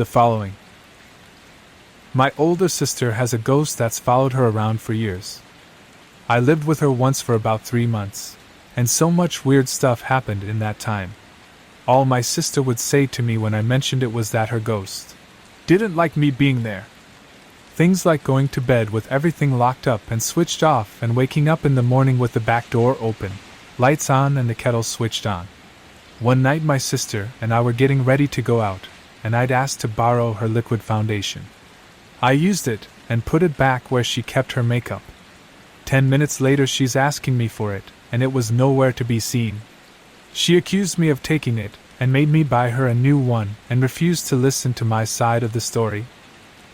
The following. My older sister has a ghost that's followed her around for years. I lived with her once for about 3 months, and so much weird stuff happened in that time. All my sister would say to me when I mentioned it was that her ghost didn't like me being there. Things like going to bed with everything locked up and switched off and waking up in the morning with the back door open, lights on and the kettle switched on. One night my sister and I were getting ready to go out, and I'd asked to borrow her liquid foundation. I used it and put it back where she kept her makeup. 10 minutes later she's asking me for it, and it was nowhere to be seen. She accused me of taking it and made me buy her a new one and refused to listen to my side of the story.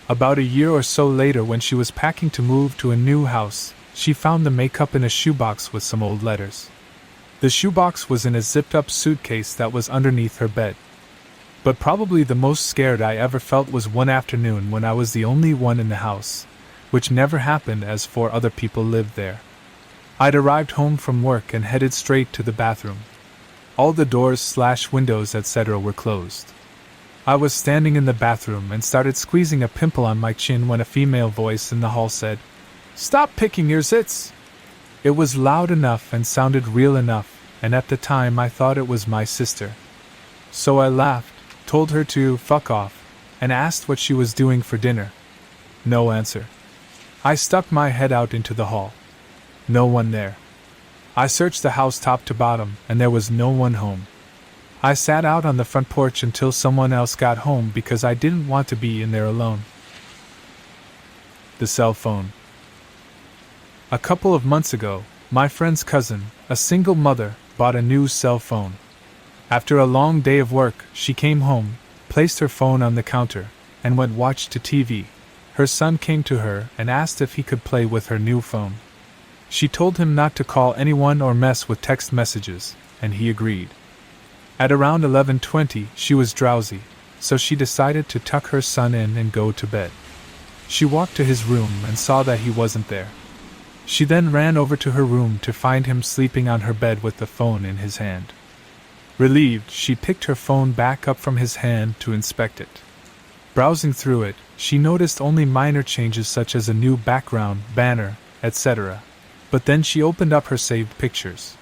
About a year or so later, when she was packing to move to a new house, she found the makeup in a shoebox with some old letters. The shoebox was in a zipped-up suitcase that was underneath her bed. But probably the most scared I ever felt was one afternoon when I was the only one in the house, which never happened as 4 other people lived there. I'd arrived home from work and headed straight to the bathroom. All the doors/windows etc. were closed. I was standing in the bathroom and started squeezing a pimple on my chin when a female voice in the hall said, "Stop picking your zits!" It was loud enough and sounded real enough, and at the time I thought it was my sister. So I laughed, told her to fuck off, and asked what she was doing for dinner. No answer. I stuck my head out into the hall. No one there. I searched the house top to bottom, and there was no one home. I sat out on the front porch until someone else got home because I didn't want to be in there alone. The cell phone. A couple of months ago, my friend's cousin, a single mother, bought a new cell phone. After a long day of work, she came home, placed her phone on the counter, and went watch to TV. Her son came to her and asked if he could play with her new phone. She told him not to call anyone or mess with text messages, and he agreed. At around 11:20, she was drowsy, so she decided to tuck her son in and go to bed. She walked to his room and saw that he wasn't there. She then ran over to her room to find him sleeping on her bed with the phone in his hand. Relieved, she picked her phone back up from his hand to inspect it. Browsing through it, she noticed only minor changes such as a new background, banner, etc. But then she opened up her saved pictures.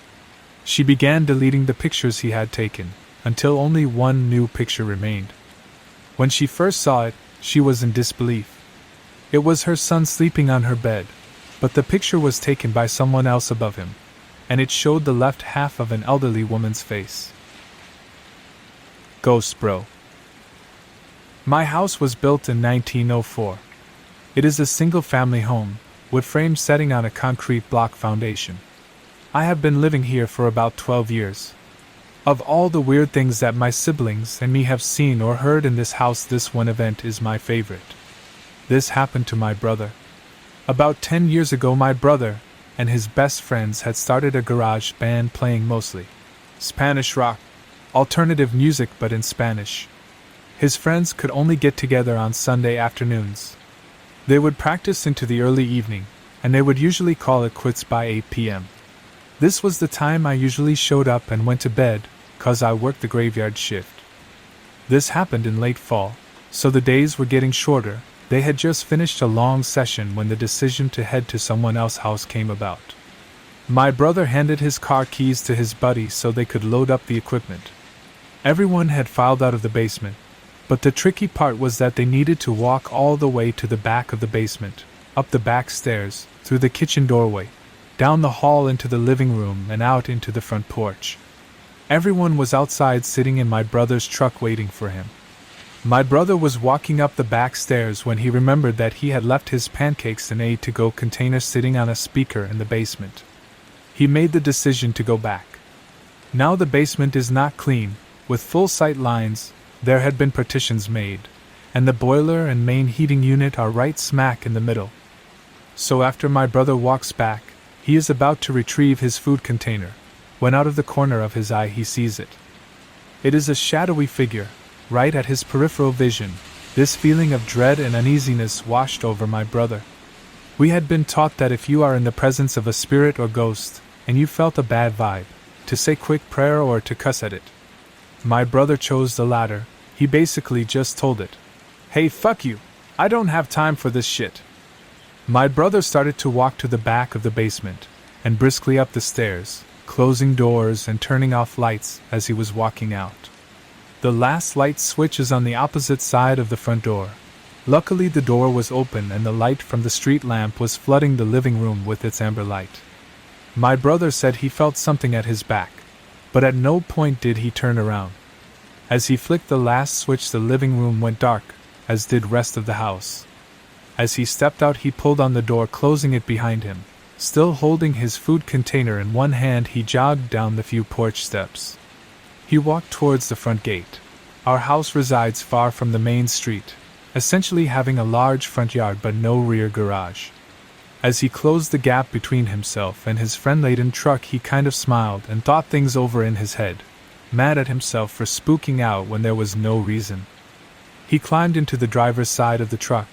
She began deleting the pictures he had taken, until only one new picture remained. When she first saw it, she was in disbelief. It was her son sleeping on her bed, but the picture was taken by someone else above him, and it showed the left half of an elderly woman's face. Ghost Bro. My house was built in 1904. It is a single-family home, wood frame setting on a concrete block foundation. I have been living here for about 12 years. Of all the weird things that my siblings and me have seen or heard in this house, this one event is my favorite. This happened to my brother. About 10 years ago, my brother and his best friends had started a garage band playing mostly Spanish rock, alternative music but in Spanish. His friends could only get together on Sunday afternoons. They would practice into the early evening, and they would usually call it quits by 8 p.m. This was the time I usually showed up and went to bed, 'cause I worked the graveyard shift. This happened in late fall, so the days were getting shorter. They had just finished a long session when the decision to head to someone else's house came about. My brother handed his car keys to his buddy so they could load up the equipment. Everyone had filed out of the basement, but the tricky part was that they needed to walk all the way to the back of the basement, up the back stairs, through the kitchen doorway, down the hall into the living room and out into the front porch. Everyone was outside sitting in my brother's truck waiting for him. My brother was walking up the back stairs when he remembered that he had left his pancakes and to-go container sitting on a speaker in the basement. He made the decision to go back. Now the basement is not clean, with full sight lines. There had been partitions made, and the boiler and main heating unit are right smack in the middle. So after my brother walks back, he is about to retrieve his food container, when out of the corner of his eye he sees it. It is a shadowy figure, right at his peripheral vision. This feeling of dread and uneasiness washed over my brother. We had been taught that if you are in the presence of a spirit or ghost, and you felt a bad vibe, to say quick prayer or to cuss at it. My brother chose the latter. He basically just told it, Hey, fuck you. I don't have time for this shit. My brother started to walk to the back of the basement, and briskly up the stairs, closing doors and turning off lights as he was walking out. The last light switch is on the opposite side of the front door. Luckily, the door was open and the light from the street lamp was flooding the living room with its amber light. My brother said he felt something at his back, but at no point did he turn around. As he flicked the last switch, the living room went dark, as did rest of the house. As he stepped out, he pulled on the door, closing it behind him. Still holding his food container in one hand, he jogged down the few porch steps. He walked towards the front gate. Our house resides far from the main street, essentially having a large front yard but no rear garage. As he closed the gap between himself and his friend-laden truck, he kind of smiled and thought things over in his head, mad at himself for spooking out when there was no reason. He climbed into the driver's side of the truck,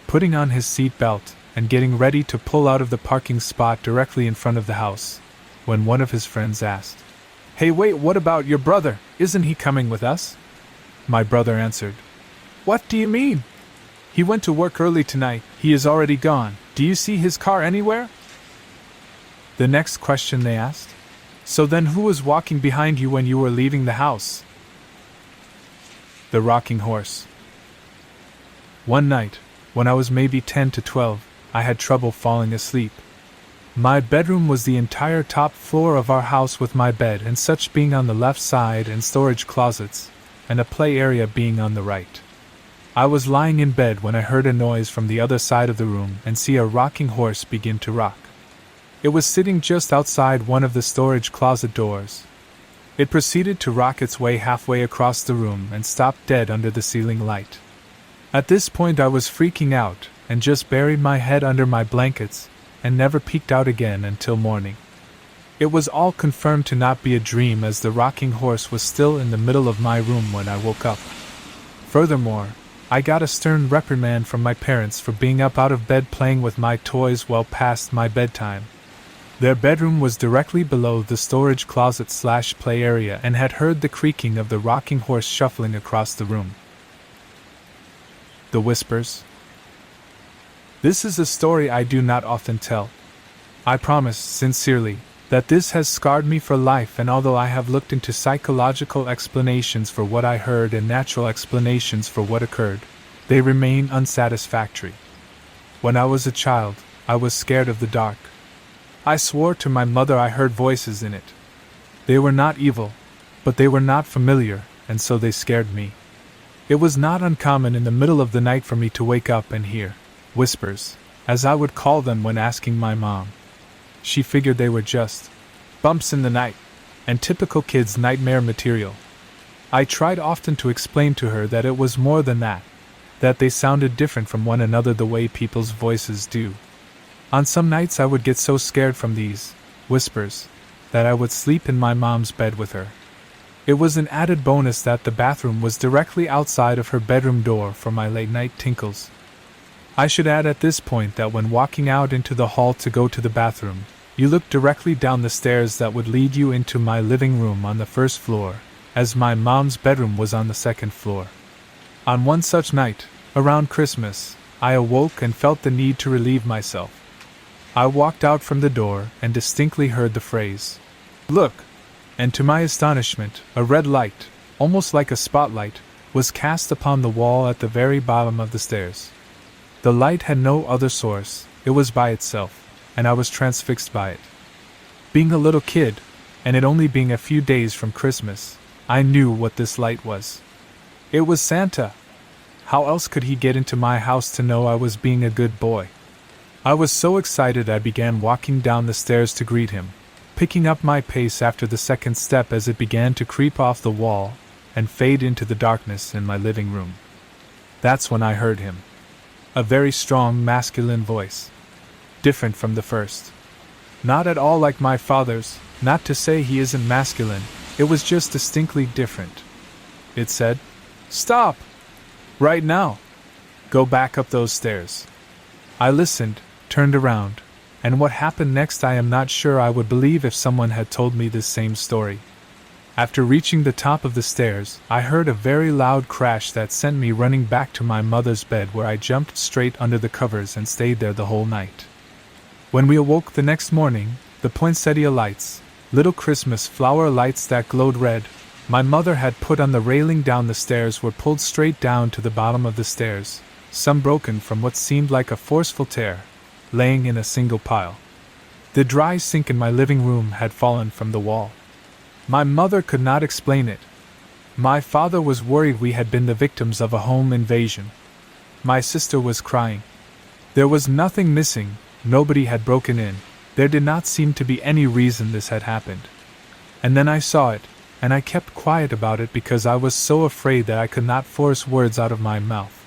putting on his seat belt and getting ready to pull out of the parking spot directly in front of the house, when one of his friends asked, "Hey, wait, what about your brother? Isn't he coming with us?" My brother answered, "What do you mean? He went to work early tonight. He is already gone. Do you see his car anywhere?" The next question they asked, "So then who was walking behind you when you were leaving the house?" The rocking horse. One night, when I was maybe 10 to 12, I had trouble falling asleep. My bedroom was the entire top floor of our house, with my bed and such being on the left side and storage closets, and a play area being on the right. I was lying in bed when I heard a noise from the other side of the room and see a rocking horse begin to rock. It was sitting just outside one of the storage closet doors. It proceeded to rock its way halfway across the room and stopped dead under the ceiling light. At this point I was freaking out and just buried my head under my blankets and never peeked out again until morning. It was all confirmed to not be a dream, as the rocking horse was still in the middle of my room when I woke up. Furthermore, I got a stern reprimand from my parents for being up out of bed playing with my toys well past my bedtime. Their bedroom was directly below the storage closet/play area and had heard the creaking of the rocking horse shuffling across the room. The whispers. This is a story I do not often tell. I promise, sincerely, that this has scarred me for life, and although I have looked into psychological explanations for what I heard and natural explanations for what occurred, they remain unsatisfactory. When I was a child, I was scared of the dark. I swore to my mother I heard voices in it. They were not evil, but they were not familiar, and so they scared me. It was not uncommon in the middle of the night for me to wake up and hear whispers, as I would call them when asking my mom. She figured they were just bumps in the night, and typical kids' nightmare material. I tried often to explain to her that it was more than that they sounded different from one another the way people's voices do. On some nights I would get so scared from these whispers that I would sleep in my mom's bed with her. It was an added bonus that the bathroom was directly outside of her bedroom door for my late-night tinkles. I should add at this point that when walking out into the hall to go to the bathroom, you look directly down the stairs that would lead you into my living room on the first floor, as my mom's bedroom was on the second floor. On one such night, around Christmas, I awoke and felt the need to relieve myself. I walked out from the door and distinctly heard the phrase, "Look!" And to my astonishment, a red light, almost like a spotlight, was cast upon the wall at the very bottom of the stairs. The light had no other source, it was by itself, and I was transfixed by it. Being a little kid, and it only being a few days from Christmas, I knew what this light was. It was Santa. How else could he get into my house to know I was being a good boy? I was so excited I began walking down the stairs to greet him, picking up my pace after the second step as it began to creep off the wall and fade into the darkness in my living room. That's when I heard him. A very strong masculine voice. Different from the first. Not at all like my father's, not to say he isn't masculine, it was just distinctly different. It said, "Stop! Right now! Go back up those stairs." I listened, turned around, and what happened next I am not sure I would believe if someone had told me this same story. After reaching the top of the stairs, I heard a very loud crash that sent me running back to my mother's bed, where I jumped straight under the covers and stayed there the whole night. When we awoke the next morning, the poinsettia lights, little Christmas flower lights that glowed red, my mother had put on the railing down the stairs, were pulled straight down to the bottom of the stairs, some broken from what seemed like a forceful tear, laying in a single pile. The dry sink in my living room had fallen from the wall. My mother could not explain it. My father was worried we had been the victims of a home invasion. My sister was crying. There was nothing missing, nobody had broken in, there did not seem to be any reason this had happened. And then I saw it, and I kept quiet about it because I was so afraid that I could not force words out of my mouth.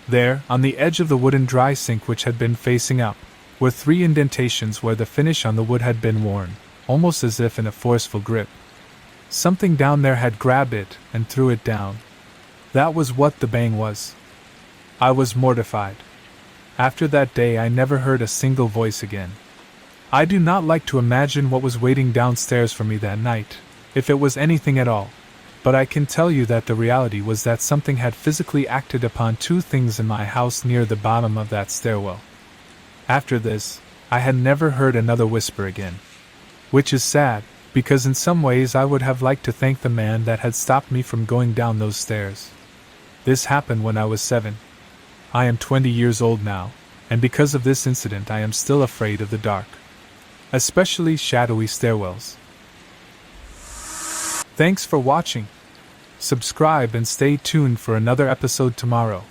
There, on the edge of the wooden dry sink which had been facing up, were 3 indentations where the finish on the wood had been worn, almost as if in a forceful grip. Something down there had grabbed it and threw it down. That was what the bang was. I was mortified. After that day I never heard a single voice again. I do not like to imagine what was waiting downstairs for me that night, if it was anything at all, but I can tell you that the reality was that something had physically acted upon 2 things in my house near the bottom of that stairwell. After this, I had never heard another whisper again. Which is sad, because in some ways I would have liked to thank the man that had stopped me from going down those stairs. This happened when I was 7. I am 20 years old now, and because of this incident I am still afraid of the dark. Especially shadowy stairwells. Thanks for watching. Subscribe and stay tuned for another episode tomorrow.